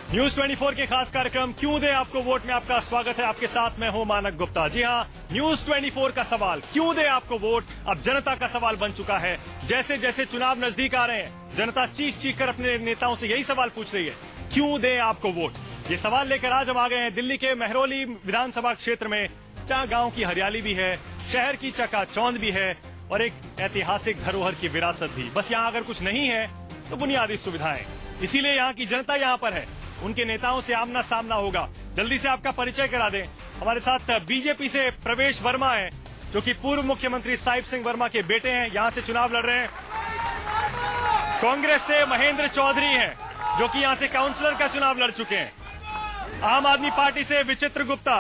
News 24 के खास कार्यक्रम क्यों दे आपको वोट में आपका स्वागत है। आपके साथ मैं हूं मानक गुप्ता। जी हां, न्यूज 24 का सवाल क्यों दे आपको वोट अब जनता का सवाल बन चुका है। जैसे जैसे चुनाव नजदीक आ रहे हैं, जनता चीख चीख कर अपने नेताओं से यही सवाल पूछ रही है, क्यों दे आपको वोट। ये सवाल लेकर आज हम आ गए हैं दिल्ली के मेहरौली विधानसभा क्षेत्र में, जहां गांव की हरियाली भी है, शहर की चकाचौंध भी है और एक ऐतिहासिक धरोहर की विरासत भी। बस यहाँ अगर कुछ नहीं है तो बुनियादी सुविधाएं। इसीलिए यहाँ की जनता यहाँ पर है, उनके नेताओं से आमना सामना होगा। जल्दी से आपका परिचय करा दें। हमारे साथ बीजेपी से प्रवेश वर्मा है, जो कि पूर्व मुख्यमंत्री साहिब सिंह वर्मा के बेटे हैं, यहाँ से चुनाव लड़ रहे हैं। कांग्रेस से महेंद्र चौधरी हैं, जो कि यहाँ से काउंसलर का चुनाव लड़ चुके हैं। आम आदमी पार्टी से विचित्र गुप्ता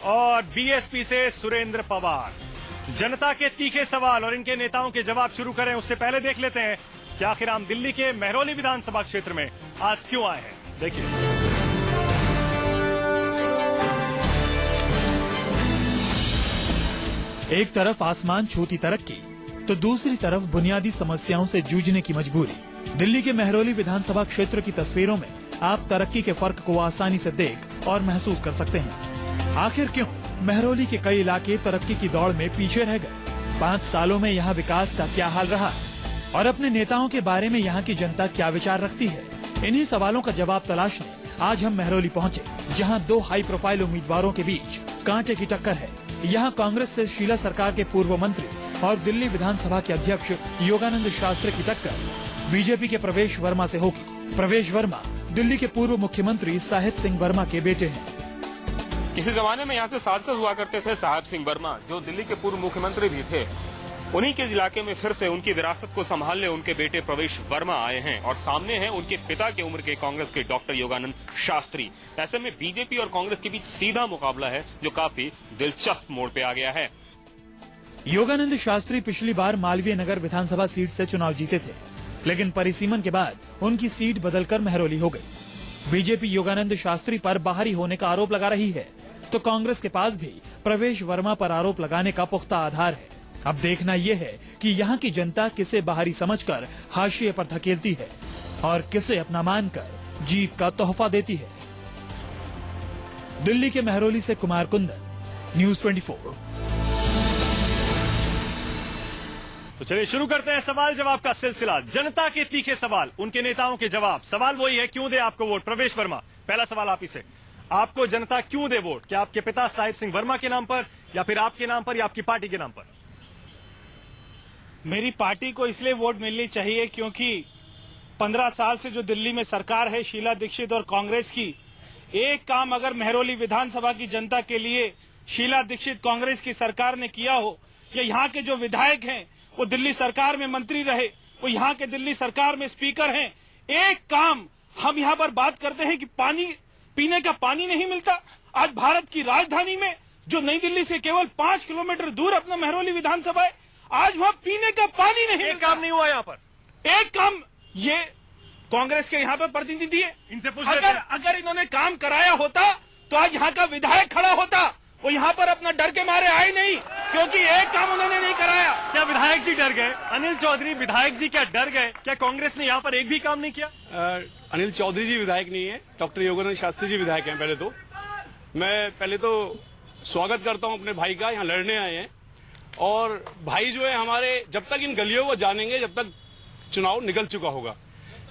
और बीएसपी से सुरेंद्र पवार। जनता के तीखे सवाल और इनके नेताओं के जवाब शुरू करें उससे पहले देख लेते हैं कि आखिर हम दिल्ली के मेहरौली विधानसभा क्षेत्र में आज क्यों आए हैं। देखिए, एक तरफ आसमान छूती तरक्की तो दूसरी तरफ बुनियादी समस्याओं से जूझने की मजबूरी। दिल्ली के मेहरौली विधानसभा क्षेत्र की तस्वीरों में आप तरक्की के फर्क को आसानी से देख और महसूस कर सकते हैं। आखिर क्यों मेहरौली के कई इलाके तरक्की की दौड़ में पीछे रह गए। 5 सालों में यहाँ विकास का क्या हाल रहा और अपने नेताओं के बारे में यहाँ की जनता क्या विचार रखती है। इन्हीं सवालों का जवाब तलाशने आज हम मेहरौली पहुँचे, जहाँ 2 हाई प्रोफाइल उम्मीदवारों के बीच कांटे की टक्कर है। यहाँ कांग्रेस से शीला सरकार के पूर्व मंत्री और दिल्ली विधानसभा के अध्यक्ष योगानंद शास्त्री की टक्कर बीजेपी के प्रवेश वर्मा से होगी। प्रवेश वर्मा दिल्ली के पूर्व मुख्यमंत्री साहिब सिंह वर्मा के बेटे हैं। किसी जमाने में यहाँ से सांसद हुआ करते थे साहिब सिंह वर्मा, जो दिल्ली के पूर्व मुख्यमंत्री भी थे। उन्हीं के इलाके में फिर से उनकी विरासत को संभालने उनके बेटे प्रवेश वर्मा आए हैं और सामने हैं उनके पिता की उम्र के कांग्रेस के डॉक्टर योगानंद शास्त्री। ऐसे में बीजेपी और कांग्रेस के बीच सीधा मुकाबला है, जो काफी दिलचस्प मोड़ पे आ गया है। योगानंद शास्त्री पिछली बार मालवीय नगर विधानसभा सीट से चुनाव जीते थे, लेकिन परिसीमन के बाद उनकी सीट बदलकर मेहरौली हो गई। बीजेपी योगानंद शास्त्री पर बाहरी होने का आरोप लगा रही है, तो कांग्रेस के पास भी प्रवेश वर्मा पर आरोप लगाने का पुख्ता आधार है। अब देखना यह है कि यहाँ की जनता किसे बाहरी समझकर हाशिए पर धकेलती है और किसे अपना मानकर जीत का तोहफा देती है। दिल्ली के मेहरौली से कुमार कुंदन, न्यूज 24। तो चलिए शुरू करते हैं सवाल जवाब का सिलसिला। जनता के तीखे सवाल, उनके नेताओं के जवाब। सवाल वही है, क्यों दे आपको वोट। प्रवेश वर्मा, पहला सवाल आप ही से। आपको जनता क्यों दे वोट? क्या आपके पिता साहिब सिंह वर्मा के नाम पर, या फिर आपके नाम पर, या आपकी पार्टी के नाम पर? मेरी पार्टी को इसलिए वोट मिलनी चाहिए क्योंकि 15 साल से जो दिल्ली में सरकार है शीला दीक्षित और कांग्रेस की, एक काम अगर मेहरौली विधानसभा की जनता के लिए शीला दीक्षित कांग्रेस की सरकार ने किया हो, या यहाँ के जो विधायक हैं वो दिल्ली सरकार में मंत्री रहे, वो यहाँ के दिल्ली सरकार में स्पीकर हैं, एक काम हम यहाँ पर बात करते हैं कि पानी, पीने का पानी नहीं मिलता। आज भारत की राजधानी में, जो नई दिल्ली से केवल 5 किलोमीटर दूर अपना मेहरौली विधानसभा है, आज वहाँ पीने का पानी नहीं। एक काम नहीं हुआ यहाँ पर। एक काम, ये कांग्रेस के यहाँ पे प्रतिनिधि है, इनसे पूछ अगर इन्होंने काम कराया होता तो आज यहाँ का विधायक खड़ा होता। वो यहाँ पर अपना डर के मारे आए नहीं, क्योंकि एक काम उन्होंने नहीं कराया। क्या विधायक जी डर गए? अनिल चौधरी विधायक जी क्या डर गए? क्या कांग्रेस ने यहाँ पर एक भी काम नहीं किया? अनिल चौधरी जी विधायक नहीं है, डॉक्टर योगानंद शास्त्री जी विधायक हैं। पहले तो स्वागत करता हूँ अपने भाई का, यहाँ लड़ने आए हैं। और भाई जो है हमारे, जब तक इन गलियों को जानेंगे जब तक चुनाव निकल चुका होगा,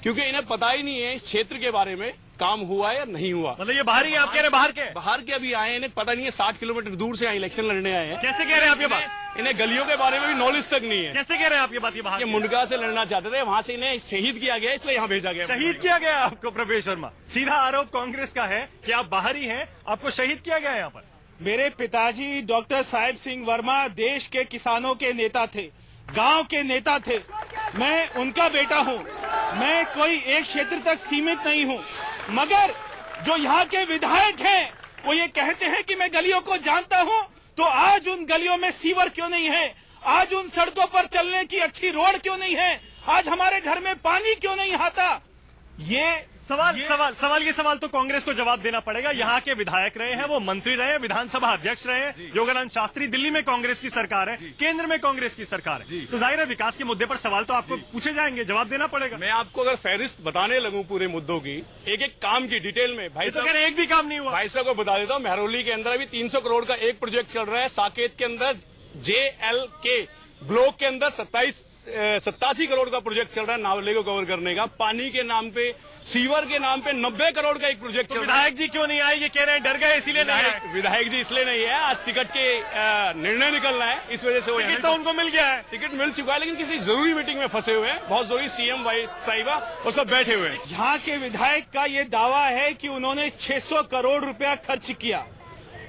क्योंकि इन्हें पता ही नहीं है इस क्षेत्र के बारे में काम हुआ या नहीं हुआ। मतलब ये बाहर ही हैं, आप कह रहे हैं बाहर के अभी आए हैं, इन्हें पता नहीं है। 60 किलोमीटर दूर से यहाँ इलेक्शन लड़ने आए हैं। कैसे कह रहे हैं आप ये बात? इन्हें गलियों के बारे में भी नॉलेज तक नहीं है। कैसे कह रहे हैं आप ये बात? ये बाहर, ये मुंडका से लड़ना चाहते थे, वहाँ से इन्हें शहीद किया गया, इसलिए यहाँ भेजा गया। शहीद किया गया आपको? प्रवेश वर्मा, सीधा आरोप कांग्रेस का है कि आप बाहरी हैं, आपको शहीद किया गया है यहाँ पर। मेरे पिताजी डॉक्टर साहिब सिंह वर्मा देश के किसानों के नेता थे, गांव के नेता थे। मैं उनका बेटा हूं, मैं कोई एक क्षेत्र तक सीमित नहीं हूं। मगर जो यहाँ के विधायक हैं वो ये कहते हैं कि मैं गलियों को जानता हूं, तो आज उन गलियों में सीवर क्यों नहीं है? आज उन सड़कों पर चलने की अच्छी रोड क्यों नहीं है? आज हमारे घर में पानी क्यों नहीं आता? ये ये सवाल तो कांग्रेस को जवाब देना पड़ेगा। यहाँ के विधायक रहे हैं, वो मंत्री रहे हैं, विधानसभा अध्यक्ष रहे हैं योगानंद शास्त्री। दिल्ली में कांग्रेस की सरकार है, केंद्र में कांग्रेस की सरकार है, तो जाहिर है विकास के मुद्दे पर सवाल तो आपको पूछे जाएंगे, जवाब देना पड़ेगा। मैं आपको अगर फहरिस्त बताने लगूं पूरे मुद्दों की, एक एक काम की डिटेल में, भाई साहब एक भी काम नहीं हुआ। भाई साहब को बता देता हूँ, महरौली के अंदर अभी 300 करोड़ का एक प्रोजेक्ट चल रहा है। साकेत के अंदर JLK ब्लॉक के अंदर 87 करोड़ का प्रोजेक्ट चल रहा है नावले को कवर करने का। पानी के नाम पे, सीवर के नाम पे 90 करोड़ का एक प्रोजेक्ट चल रहा है। विधायक जी क्यों नहीं आए? ये कह रहे हैं डर गए इसीलिए नहीं आए। विधायक जी इसलिए नहीं है, आज टिकट के निर्णय निकलना है, इस वजह से वो टिकट तो उनको मिल गया है, टिकट मिल चुका है, लेकिन किसी जरूरी मीटिंग में फंसे हुए हैं, बहुत जरूरी। CM साहिबा और सब बैठे हुए हैं। यहाँ के विधायक का ये दावा है कि उन्होंने 600 करोड़ रुपया खर्च किया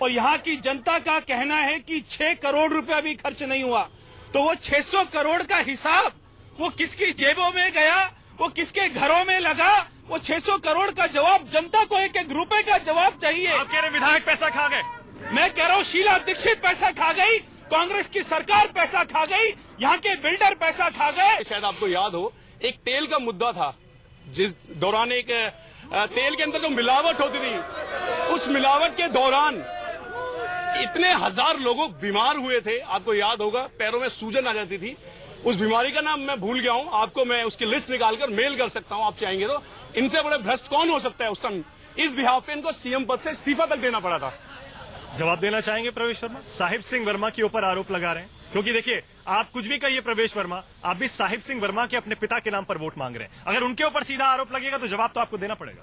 और यहाँ की जनता का कहना है कि 6 करोड़ रुपया भी खर्च नहीं हुआ। तो वो 600 करोड़ का हिसाब वो किसकी जेबों में गया, वो किसके घरों में लगा, वो 600 करोड़ का जवाब जनता को एक एक रुपए का जवाब चाहिए। आप कह रहे विधायक पैसा खा गए, मैं कह रहा हूँ शीला दीक्षित पैसा खा गई, कांग्रेस की सरकार पैसा खा गई, यहाँ के बिल्डर पैसा खा गए। शायद आपको याद हो, एक तेल का मुद्दा था जिस दौरान एक तेल के अंदर जो मिलावट होती थी, उस मिलावट के दौरान इतने हजार लोग बीमार हुए थे, आपको याद होगा, पैरों में सूजन आ जाती थी। उस बीमारी का नाम मैं भूल गया हूं, आपको मैं उसकी लिस्ट निकालकर मेल कर सकता हूं, आप चाहेंगे तो। इनसे बड़े भ्रष्ट कौन हो सकता है उस टाइम? इस बिहाफ पे इनको CM पद से इस्तीफा तक देना पड़ा था। जवाब देना चाहेंगे प्रवेश वर्मा? साहिब सिंह वर्मा के ऊपर आरोप लगा रहे हैं, क्योंकि देखिए आप कुछ भी कहिए प्रवेश वर्मा, आप भी साहिब सिंह वर्मा के अपने पिता के नाम पर वोट मांग रहे हैं। अगर उनके ऊपर सीधा आरोप लगेगा तो जवाब तो आपको देना पड़ेगा।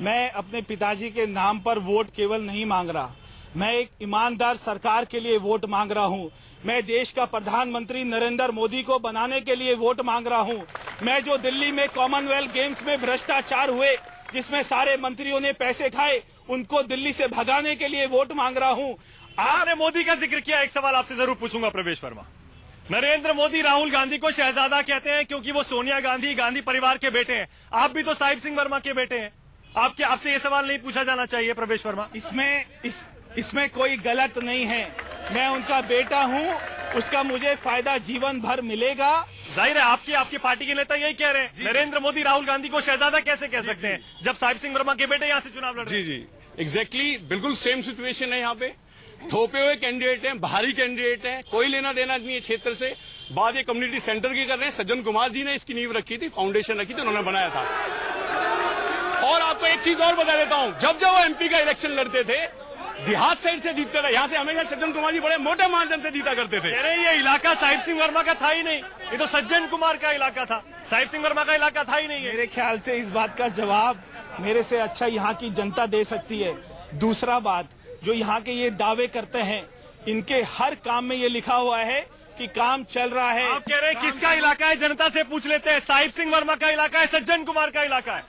मैं अपने पिताजी के नाम पर वोट केवल नहीं मांग रहा, मैं एक ईमानदार सरकार के लिए वोट मांग रहा हूं। मैं देश का प्रधानमंत्री नरेंद्र मोदी को बनाने के लिए वोट मांग रहा हूं। मैं जो दिल्ली में कॉमनवेल्थ गेम्स में भ्रष्टाचार हुए, जिसमें सारे मंत्रियों ने पैसे खाए, उनको दिल्ली से भगाने के लिए वोट मांग रहा हूं। आपने मोदी का जिक्र किया, एक सवाल आपसे जरूर पूछूंगा प्रवेश वर्मा। नरेंद्र मोदी राहुल गांधी को शहजादा कहते हैं क्योंकि वो सोनिया गांधी परिवार के बेटे हैं। आप भी तो साहिब सिंह वर्मा के बेटे हैं, आपसे ये सवाल नहीं पूछा जाना चाहिए प्रवेश वर्मा? इसमें कोई गलत नहीं है, मैं उनका बेटा हूं, उसका मुझे फायदा जीवन भर मिलेगा। जाहिर है आपकी पार्टी के नेता यही कह रहे हैं, नरेंद्र मोदी राहुल गांधी को शहजादा कैसे कह सकते हैं जब साहिब सिंह वर्मा के बेटे यहाँ से चुनाव लड़ रहे हैं? जी एग्जैक्टली, बिल्कुल सेम सिचुएशन है यहाँ पे। थोपे हुए कैंडिडेट हैं, भारी कैंडिडेट हैं, कोई लेना देना नहीं है क्षेत्र से। बात ये कम्युनिटी सेंटर की कर रहे हैं, सज्जन कुमार जी ने इसकी नींव रखी थी, फाउंडेशन रखी थी, उन्होंने बनाया था। और आपको एक चीज और बता देता हूं, जब वो MP का इलेक्शन लड़ते थे, देहात साइड से जीतते थे, यहाँ से हमेशा सज्जन कुमार जी बड़े मोटे मार्जिन से जीता करते थे। अरे ये इलाका साहिब सिंह वर्मा का था ही नहीं, ये तो सज्जन कुमार का इलाका था, साहिब सिंह वर्मा का इलाका था ही नहीं है। मेरे ख्याल से इस बात का जवाब मेरे से अच्छा यहाँ की जनता दे सकती है। दूसरा बात, जो यहाँ के ये दावे करते हैं, इनके हर काम में ये लिखा हुआ है कि काम चल रहा है। आप कह रहे हैं किसका इलाका है? जनता से पूछ लेते हैं, साहिब सिंह वर्मा का इलाका है, सज्जन कुमार का इलाका है?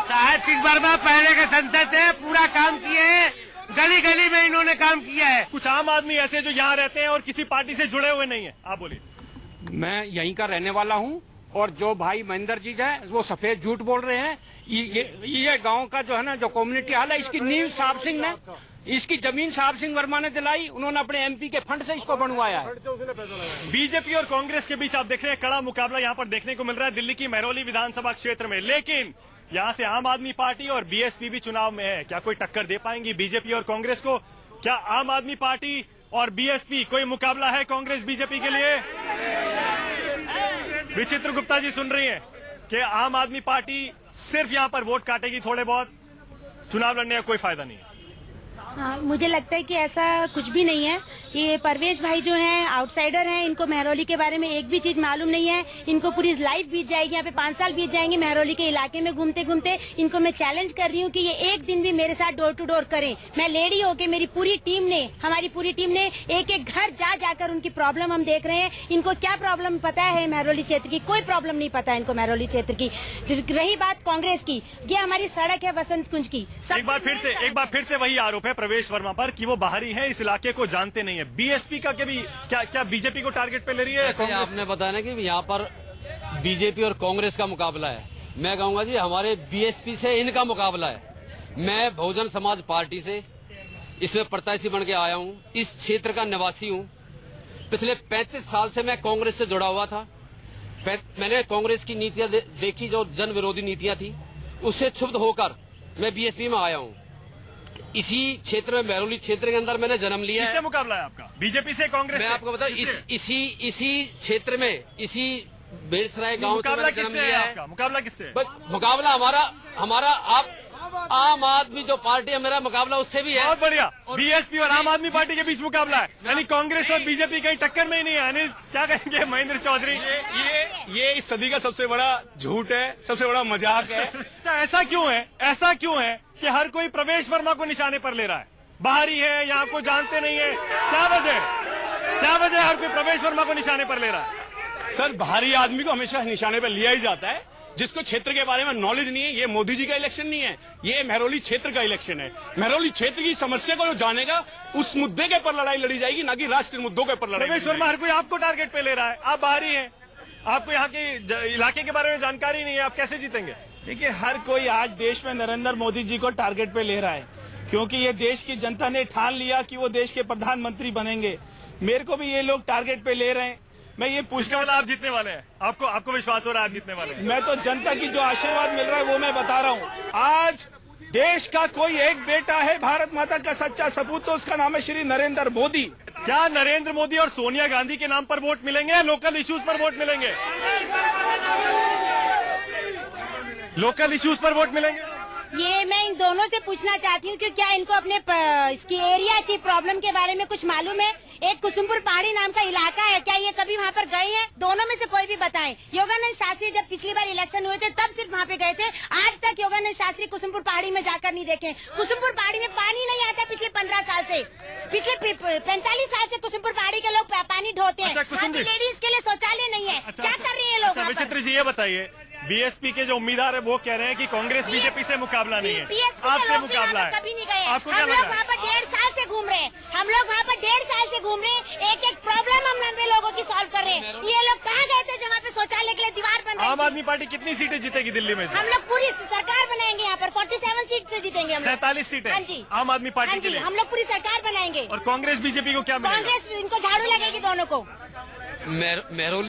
साहिब सिंह वर्मा पहले के संसद से पूरा काम किए हैं, गली गली में इन्होंने काम किया है। कुछ आम आदमी ऐसे जो यहाँ रहते हैं और किसी पार्टी से जुड़े हुए नहीं है, आप बोलिए। मैं यहीं का रहने वाला हूँ और जो भाई महेंद्र जी है वो सफेद झूठ बोल रहे हैं। ये गांव का जो है ना, जो कम्युनिटी हाल है, इसकी नींव साहब सिंह ने, इसकी जमीन साहब सिंह वर्मा ने दिलाई, उन्होंने अपने MP के फंड से इसको बनवाया है। बीजेपी और कांग्रेस के बीच आप देख रहे हैं कड़ा मुकाबला यहाँ पर देखने को मिल रहा है दिल्ली की महरौली विधानसभा क्षेत्र में, लेकिन यहाँ से आम आदमी पार्टी और BSP भी चुनाव में है। क्या कोई टक्कर दे पाएंगी बीजेपी और कांग्रेस को? क्या आम आदमी पार्टी और BSP कोई मुकाबला है कांग्रेस BJP के लिए? विचित्र गुप्ता जी सुन रही हैं कि आम आदमी पार्टी सिर्फ यहाँ पर वोट काटेगी थोड़े बहुत, चुनाव लड़ने का कोई फायदा नहीं है। हाँ, मुझे लगता है कि ऐसा कुछ भी नहीं है। ये परवेश भाई जो हैं आउटसाइडर हैं, इनको महरौली के बारे में एक भी चीज मालूम नहीं है। इनको पूरी लाइफ बीत जाएगी, यहाँ पे 5 साल बीत जाएंगे महरौली के इलाके में घूमते घूमते। इनको मैं चैलेंज कर रही हूँ कि ये एक दिन भी मेरे साथ डोर टू डोर करें। मैं लेडी होके, मेरी पूरी टीम ने, हमारी पूरी टीम ने एक एक घर जा जाकर उनकी प्रॉब्लम हम देख रहे हैं। इनको क्या प्रॉब्लम पता है महरौली क्षेत्र की? कोई प्रॉब्लम नहीं पता है इनको महरौली क्षेत्र की। रही बात कांग्रेस की, ये हमारी सड़क है वसंत कुंज की। एक बार फिर से वही आरोप है प्रवेश वर्मा पर कि वो बाहरी है, इस इलाके को जानते नहीं है। BSP का क्या बीजेपी को टारगेट पे ले रही है? आपने बताया ना कि यहाँ पर बीजेपी और कांग्रेस का मुकाबला है। मैं कहूंगा जी हमारे BSP से इनका मुकाबला है। मैं बहुजन समाज पार्टी से इसमें प्रत्याशी बन के आया हूँ, इस क्षेत्र का निवासी हूँ। पिछले 35 साल से मैं कांग्रेस से जुड़ा हुआ था। मैंने कांग्रेस की नीतियां देखी, जो जन विरोधी नीतियां थी, उससे क्षुब्ध होकर मैं बीएसपी में आया हूँ। इसी क्षेत्र में, महरौली क्षेत्र के अंदर मैंने जन्म लिया किससे है। मुकाबला है आपका? बीजेपी से, कांग्रेस मैं से? आपको बताऊं, इसी क्षेत्र में, इसी बेलसराय गांव से मुकाबला मैंने जन्म किससे है लिया है। आपका? मुकाबला किससे है? बस मुकाबला हमारा आप आम आदमी जो पार्टी है, मेरा मुकाबला उससे भी है। बहुत बढ़िया। बीएसपी और आम आदमी पार्टी के बीच मुकाबला है, यानी कांग्रेस और बीजेपी कहीं टक्कर में ही नहीं है। यानी क्या कहेंगे महेंद्र चौधरी? ये इस सदी का सबसे बड़ा झूठ है, सबसे बड़ा मजाक है। ऐसा क्यों है? ऐसा क्यों है कि हर कोई प्रवेश वर्मा को निशाने पर ले रहा है? बाहरी है या आपको जानते नहीं है, क्या वजह है? क्या वजह है हर कोई प्रवेश वर्मा को निशाने पर ले रहा है? सर, बाहरी आदमी को हमेशा निशाने पर लिया ही जाता है। जिसको क्षेत्र के बारे में नॉलेज नहीं है, ये मोदी जी का इलेक्शन नहीं है, ये महरौली क्षेत्र का इलेक्शन है। महरौली क्षेत्र की समस्या को जो जानेगा, उस मुद्दे के पर लड़ाई लड़ी जाएगी, ना कि राष्ट्रीय मुद्दों के पर लड़ाई। प्रवेश वर्मा हर कोई आपको टारगेट पे ले रहा है, आप बाहरी हैं, आपको यहाँ के इलाके के बारे में जानकारी नहीं है, आप कैसे जीतेंगे? देखिए, हर कोई आज देश में नरेंद्र मोदी जी को टारगेट पे ले रहा है, क्योंकि ये देश की जनता ने ठान लिया कि वो देश के प्रधानमंत्री बनेंगे। मेरे को भी ये लोग टारगेट पे ले रहे हैं। मैं ये पूछने वाला, आप जीतने वाले हैं? आपको विश्वास हो रहा है आप जीतने वाले हैं? मैं तो जनता की जो आशीर्वाद मिल रहा है वो मैं बता रहा हूँ। आज देश का कोई एक बेटा है, भारत माता का सच्चा सपूत, तो उसका नाम है श्री नरेंद्र मोदी। क्या नरेंद्र मोदी और सोनिया गांधी के नाम पर वोट मिलेंगे या लोकल इश्यूज पर वोट मिलेंगे? लोकल इश्यूज पर वोट मिलेंगे? ये मैं इन दोनों से पूछना चाहती हूँ कि क्या इनको अपने इसकी एरिया की प्रॉब्लम के बारे में कुछ मालूम है? एक कुसुमपुर पहाड़ी नाम का इलाका है, क्या ये कभी वहाँ पर गए हैं? दोनों में से कोई भी बताएं। योगानंद शास्त्री जब पिछली बार इलेक्शन हुए थे तब सिर्फ वहाँ पे गए थे, आज तक योगानंद शास्त्री कुसुमपुर पहाड़ी में जाकर नहीं देखे। कुसुमपुर पहाड़ी में पानी नहीं आता पिछले 15 साल से, पिछले 45 साल से कुसुमपुर पहाड़ी के लोग पानी ढोते हैं। लेडीज के लिए शौचालय नहीं है। क्या कर रहे हैं लोग? विचित्र जी, ये बताइए, बीएसपी के जो उम्मीदवार है वो कह रहे हैं कि कांग्रेस बीजेपी से मुकाबला नहीं है, आपसे मुकाबला है। कभी नहीं गए। आपको क्या हम लग लोग रहा वहाँ है? पर 1.5 साल से घूम रहे हैं, हम लोग वहाँ पर 1.5 साल से घूम रहे हैं, एक एक प्रॉब्लम हम नब्बे लोगों की सॉल्व कर रहे हैं। ये लोग कहाँ गए थे जहाँ पे शौचालय के लिए दीवार बन रही आम थी? आदमी पार्टी कितनी सीटें जीतेगी दिल्ली में? हम लोग पूरी सरकार बनाएंगे यहाँ पर, 47 सीट से जीतेंगे हम लोग। 47 सीटें हाँ जी, आम आदमी हाँ पार्टी के जी, लिए। हम लोग पूरी सरकार बनाएंगे। और कांग्रेस बीजेपी को क्या मिलेगा? कांग्रेस इनको झाड़ू लगेगी दोनों को। महरौली